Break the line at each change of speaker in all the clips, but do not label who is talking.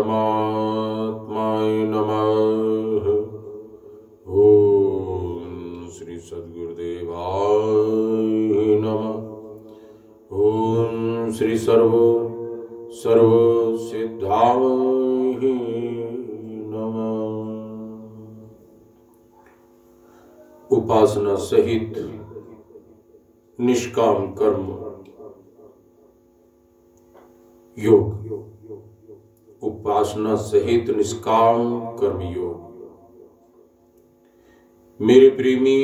परमात्माय नमः। ओम श्री सद्गुरुदेवाय नमः। ओम श्री सर्व सिद्धाय नमः। उपासना सहित निष्काम कर्म योग। उपासना सहित निष्काम कर्म योग। मेरे प्रेमी,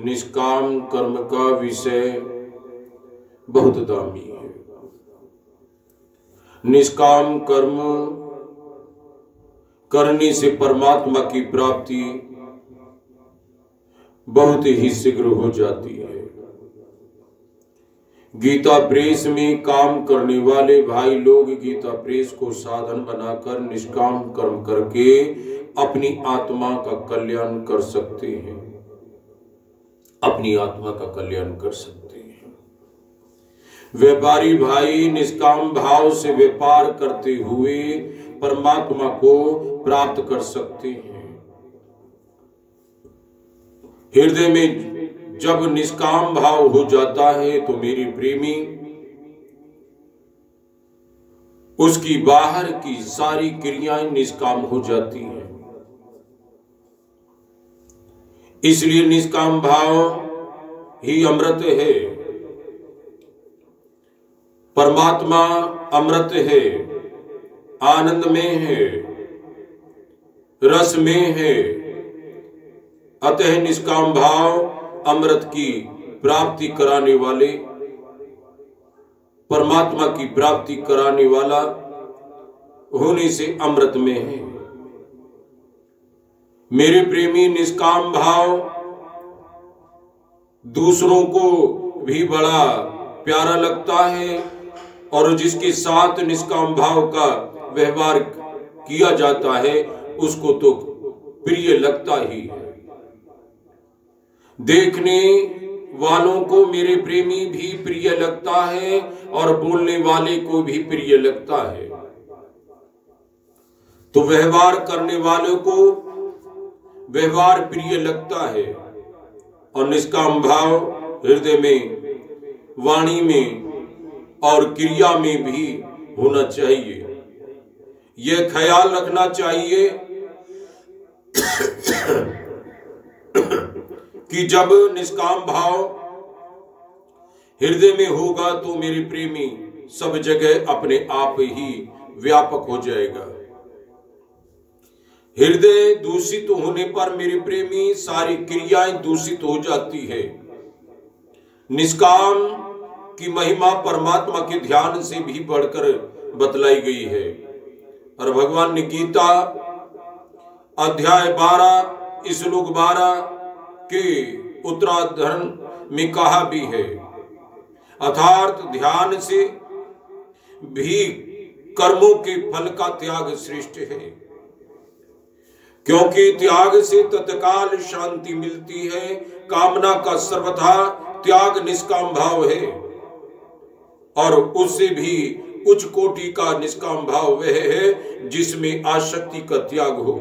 निष्काम कर्म का विषय बहुत दामी है। निष्काम कर्म करने से परमात्मा की प्राप्ति बहुत ही शीघ्र हो जाती है। गीता प्रेस में काम करने वाले भाई लोग गीता प्रेस को साधन बनाकर निष्काम कर्म करके अपनी आत्मा का कल्याण कर सकते हैं। अपनी आत्मा का कल्याण कर सकते हैं। व्यापारी भाई निष्काम भाव से व्यापार करते हुए परमात्मा को प्राप्त कर सकते हैं। हृदय में जब निष्काम भाव हो जाता है तो मेरे प्रेमी, उसकी बाहर की सारी क्रियाएं निष्काम हो जाती हैं। इसलिए निष्काम भाव ही अमृत है। परमात्मा अमृत है, आनंद में है, रस में है। अतः निष्काम भाव अमृत की प्राप्ति कराने वाले, परमात्मा की प्राप्ति कराने वाला होने से अमृत में है। मेरे प्रेमी, निष्काम भाव दूसरों को भी बड़ा प्यारा लगता है और जिसके साथ निष्काम भाव का व्यवहार किया जाता है उसको तो प्रिय लगता ही है। देखने वालों को मेरे प्रेमी भी प्रिय लगता है और बोलने वाले को भी प्रिय लगता है। तो व्यवहार करने वालों को व्यवहार प्रिय लगता है और निष्काम भाव हृदय में, वाणी में और क्रिया में भी होना चाहिए। यह ख्याल रखना चाहिए कि जब निष्काम भाव हृदय में होगा तो मेरे प्रेमी सब जगह अपने आप ही व्यापक हो जाएगा। हृदय दूषित होने पर मेरे प्रेमी सारी क्रियाएं दूषित हो जाती है। निष्काम की महिमा परमात्मा के ध्यान से भी बढ़कर बतलाई गई है और भगवान ने गीता अध्याय 12 श्लोक 12 के उत्तरार्ध में कहा भी है, अर्थात ध्यान से भी कर्मों के फल का त्याग श्रेष्ठ है, क्योंकि त्याग से तत्काल शांति मिलती है। कामना का सर्वथा त्याग निष्काम भाव है और उससे भी उच्च कोटि का निष्काम भाव वह है जिसमें आसक्ति का त्याग हो।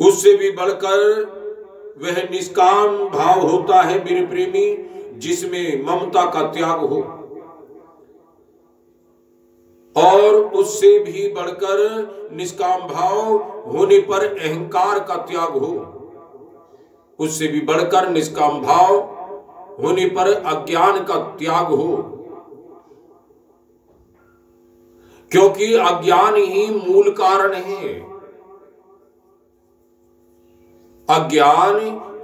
उससे भी बढ़कर वह निष्काम भाव होता है मेरे प्रेमी जिसमें ममता का त्याग हो और उससे भी बढ़कर निष्काम भाव होने पर अहंकार का त्याग हो। उससे भी बढ़कर निष्काम भाव होने पर अज्ञान का त्याग हो, क्योंकि अज्ञान ही मूल कारण है। अज्ञान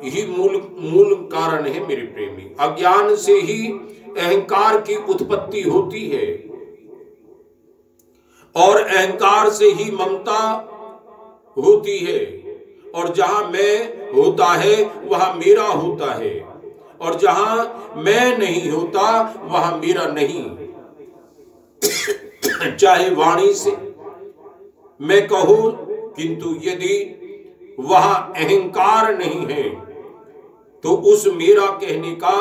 ही मूल कारण है मेरे प्रेमी। अज्ञान से ही अहंकार की उत्पत्ति होती है और अहंकार से ही ममता होती है और जहां मैं होता है वहां मेरा होता है और जहां मैं नहीं होता वहां मेरा नहीं। चाहे वाणी से मैं कहूं, किंतु यदि वहां अहंकार नहीं है तो उस मेरा कहने का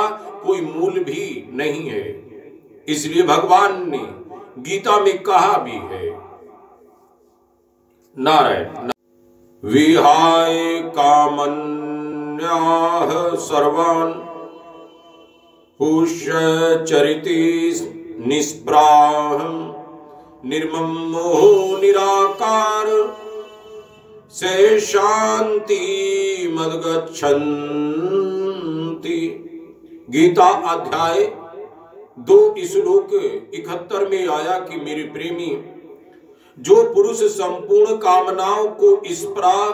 कोई मूल भी नहीं है। इसलिए भगवान ने गीता में कहा भी है। नारायण। विहाय कामन्याः सर्वान् पुष्य चरिति निष्प्राहं निर्ममो निराकार से शांति मद्गच्छन्ति। गीता अध्याय 2 श्लोक 71 में आया कि मेरे प्रेमी, जो पुरुष संपूर्ण कामनाओं को स्पृहा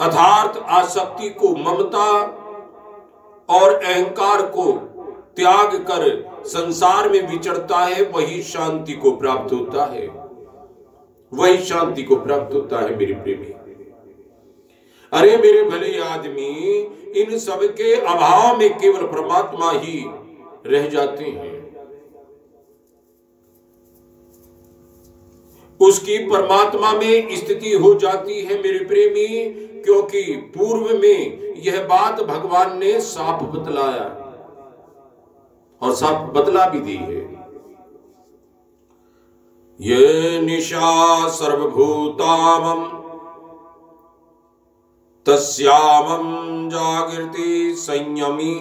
अर्थात आसक्ति को, ममता और अहंकार को त्याग कर संसार में विचरता है, वही शांति को प्राप्त होता है, वही शांति को प्राप्त होता है मेरे प्रेमी। अरे मेरे भले आदमी, इन सब के अभाव में केवल परमात्मा ही रह जाते हैं। उसकी परमात्मा में स्थिति हो जाती है मेरे प्रेमी, क्योंकि पूर्व में यह बात भगवान ने साफ बतलाया और साफ बतला भी दी है। ये निशा सर्वभूतामं तस्यामं जागृति संयमी।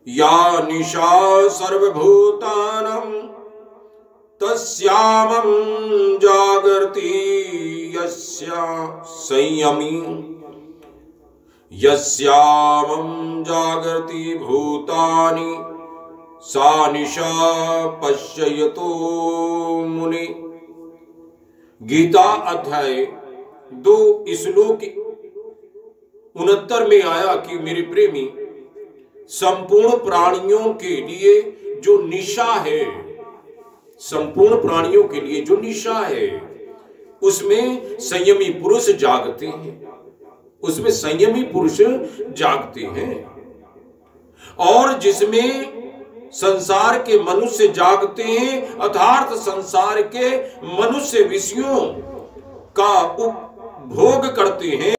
या निशा सर्वभूतानां तस्यामं जागृति यस्या संयमी। यस्यामं जागृति भूतानि सा निशा पश्यतो मुनि। गीता अध्याय 2 श्लोक 69 में आया कि मेरे प्रेमी, संपूर्ण प्राणियों के लिए जो निशा है, संपूर्ण प्राणियों के लिए जो निशा है, उसमें संयमी पुरुष जागते हैं, उसमें संयमी पुरुष जागते हैं। और जिसमें संसार के मनुष्य जागते हैं, अर्थात संसार के मनुष्य विषयों का उपभोग करते हैं,